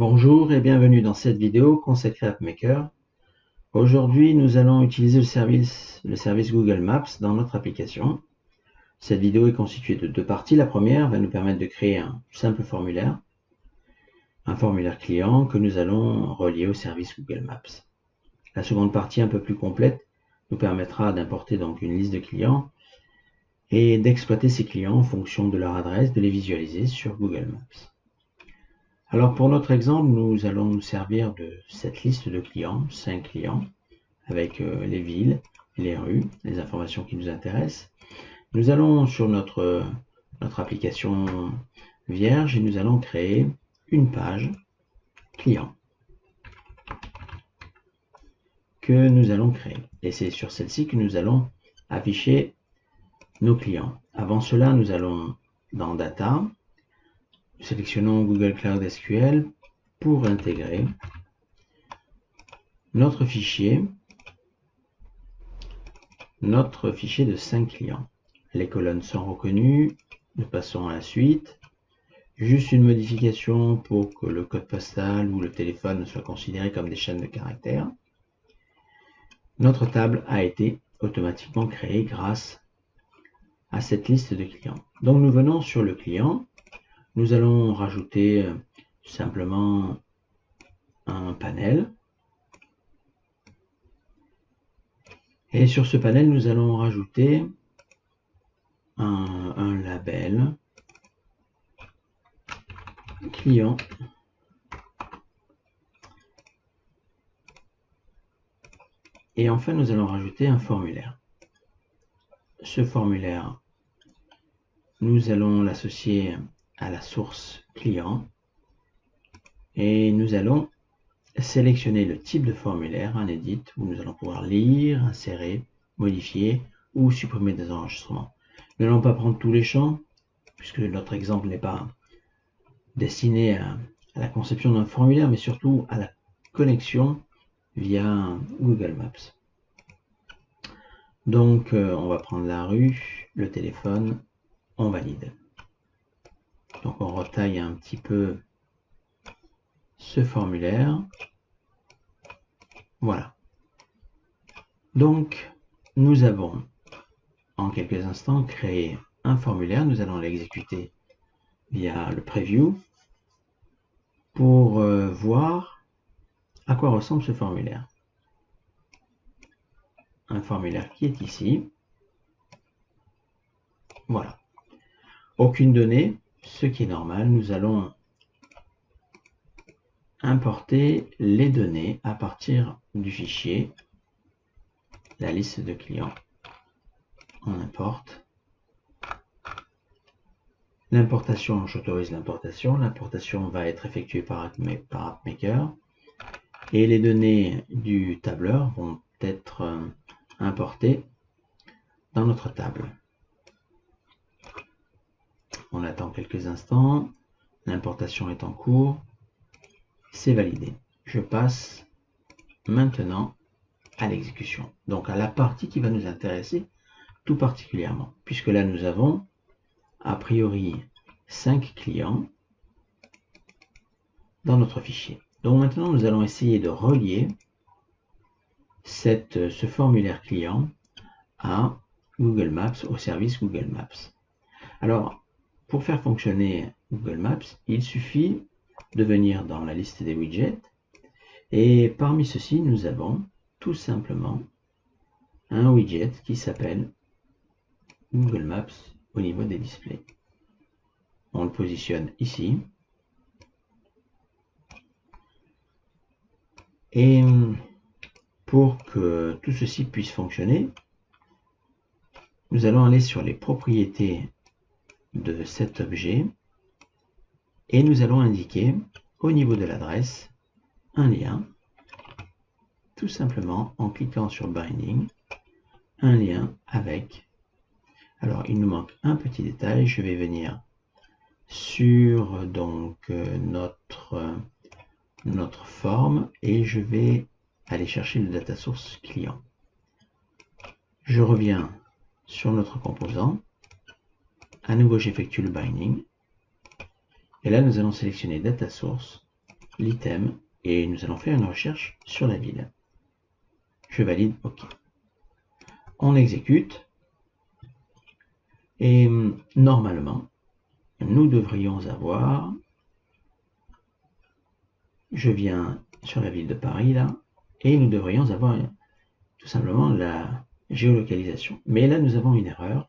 Bonjour et bienvenue dans cette vidéo consacrée à AppMaker. Aujourd'hui, nous allons utiliser le service Google Maps dans notre application. Cette vidéo est constituée de deux parties. La première va nous permettre de créer un simple formulaire, un formulaire client que nous allons relier au service Google Maps. La seconde partie, un peu plus complète, nous permettra d'importer donc une liste de clients et d'exploiter ces clients en fonction de leur adresse, de les visualiser sur Google Maps. Alors pour notre exemple, nous allons nous servir de cette liste de clients, 5 clients, avec les villes, les rues, les informations qui nous intéressent. Nous allons sur notre application vierge et nous allons créer une page client que nous allons créer. Et c'est sur celle-ci que nous allons afficher nos clients. Avant cela, nous allons dans Data, sélectionnons Google Cloud SQL pour intégrer notre fichier de 5 clients. Les colonnes sont reconnues. Nous passons à la suite. Juste une modification pour que le code postal ou le téléphone soit considéré comme des chaînes de caractères. Notre table a été automatiquement créée grâce à cette liste de clients. Donc nous venons sur le client. Nous allons rajouter simplement un panel. Et sur ce panel, nous allons rajouter un label client et enfin nous allons rajouter un formulaire. Ce formulaire, nous allons l'associer à la source client et nous allons sélectionner le type de formulaire, un edit, où nous allons pouvoir lire, insérer, modifier ou supprimer des enregistrements. Nous n'allons pas prendre tous les champs, puisque notre exemple n'est pas destiné à la conception d'un formulaire, mais surtout à la connexion via Google Maps. Donc, on va prendre la rue, le téléphone, on valide. Donc, on retaille un petit peu ce formulaire. Voilà. Donc, nous avons en quelques instants créé un formulaire. Nous allons l'exécuter via le preview pour voir à quoi ressemble ce formulaire. Un formulaire qui est ici. Voilà. Aucune donnée, ce qui est normal. Nous allons importer les données à partir du fichier, la liste de clients. On importe. L'importation, j'autorise l'importation. L'importation va être effectuée par AppMaker. Et les données du tableur vont être importées dans notre table. On attend quelques instants. L'importation est en cours. C'est validé. Je passe maintenant à l'exécution. Donc à la partie qui va nous intéresser tout particulièrement. Puisque là nous avons a priori 5 clients dans notre fichier. Donc maintenant nous allons essayer de relier ce formulaire client à Google Maps, au service Google Maps. Alors pour faire fonctionner Google Maps, il suffit de venir dans la liste des widgets et parmi ceux-ci nous avons tout simplement un widget qui s'appelle Google Maps au niveau des displays. On le positionne ici. Et pour que tout ceci puisse fonctionner, nous allons aller sur les propriétés de cet objet et nous allons indiquer au niveau de l'adresse un lien, tout simplement en cliquant sur Binding, un lien avec. Alors il nous manque un petit détail, je vais venir sur donc notre forme et je vais aller chercher le data source client. Je reviens sur notre composant. À nouveau, j'effectue le binding. Et là, nous allons sélectionner data source l'item et nous allons faire une recherche sur la ville. Je valide OK. On exécute et normalement, nous devrions avoir, je viens sur la ville de Paris là, et nous devrions avoir tout simplement la géolocalisation. Mais là, nous avons une erreur.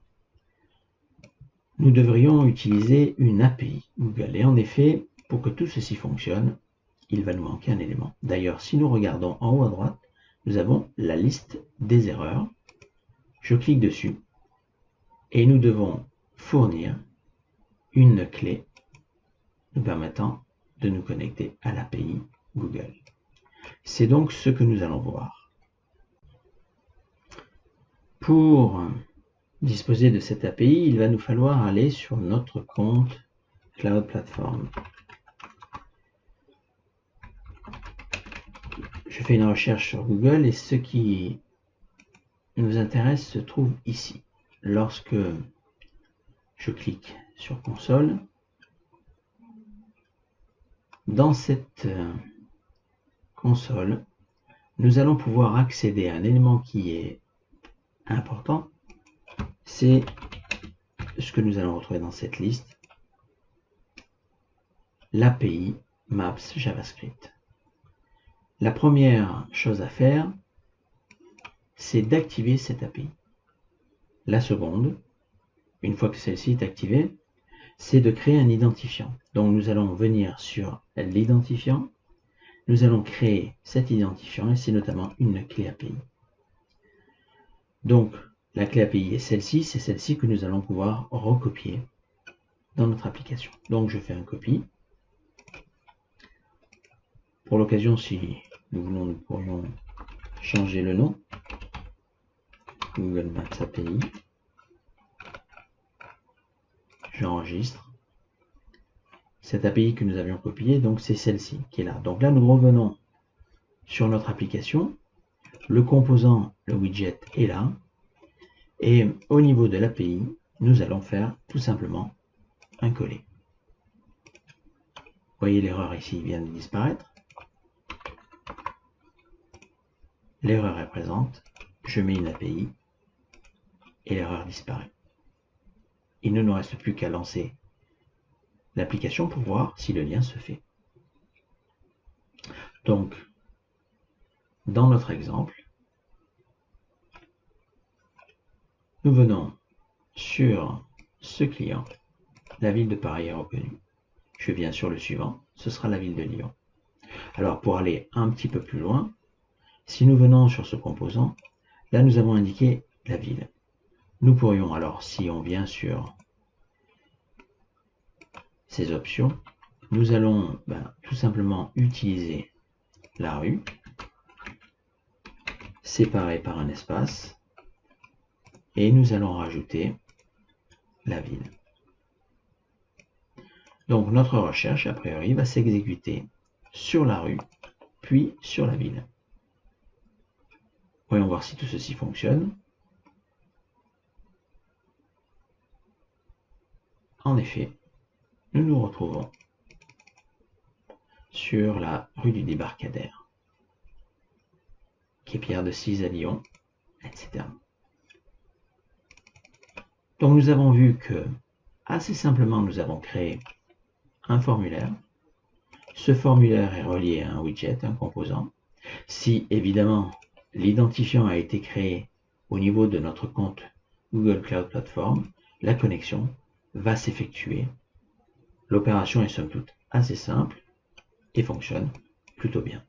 Nous devrions utiliser une API Google. Et en effet, pour que tout ceci fonctionne, il va nous manquer un élément. D'ailleurs, si nous regardons en haut à droite, nous avons la liste des erreurs. Je clique dessus et nous devons fournir une clé nous permettant de nous connecter à l'API Google. C'est donc ce que nous allons voir. Pour disposer de cette API, il va nous falloir aller sur notre compte Cloud Platform. Je fais une recherche sur Google et ce qui nous intéresse se trouve ici. Lorsque je clique sur console, dans cette console, nous allons pouvoir accéder à un élément qui est important. C'est ce que nous allons retrouver dans cette liste, l'API Maps JavaScript. La première chose à faire, c'est d'activer cette API. La seconde, une fois que celle-ci est activée, c'est de créer un identifiant. Donc nous allons venir sur l'identifiant, nous allons créer cet identifiant et c'est notamment une clé API. Donc la clé API est celle-ci, c'est celle-ci que nous allons pouvoir recopier dans notre application. Donc je fais un copie. Pour l'occasion, si nous voulons, nous pourrions changer le nom. Google Maps API. J'enregistre. Cette API que nous avions copiée, donc c'est celle-ci qui est là. Donc là, nous revenons sur notre application. Le composant, le widget est là. Et au niveau de l'API, nous allons faire tout simplement un coller. Vous voyez, l'erreur ici vient de disparaître. L'erreur est présente. Je mets une API et l'erreur disparaît. Il ne nous reste plus qu'à lancer l'application pour voir si le lien se fait. Donc, dans notre exemple, nous venons sur ce client. La ville de Paris est reconnue. Je viens sur le suivant, ce sera la ville de Lyon. Alors, pour aller un petit peu plus loin, si nous venons sur ce composant, là nous avons indiqué la ville. Nous pourrions alors, si on vient sur ces options, nous allons tout simplement utiliser la rue, séparée par un espace, et nous allons rajouter la ville. Donc notre recherche, a priori, va s'exécuter sur la rue, puis sur la ville. Voyons voir si tout ceci fonctionne. En effet, nous nous retrouvons sur la rue du Débarcadère, quai Pierre de Cise à Lyon, etc. Donc nous avons vu que, assez simplement, nous avons créé un formulaire. Ce formulaire est relié à un widget, un composant. Si, évidemment, l'identifiant a été créé au niveau de notre compte Google Cloud Platform, la connexion va s'effectuer. L'opération est somme toute assez simple et fonctionne plutôt bien.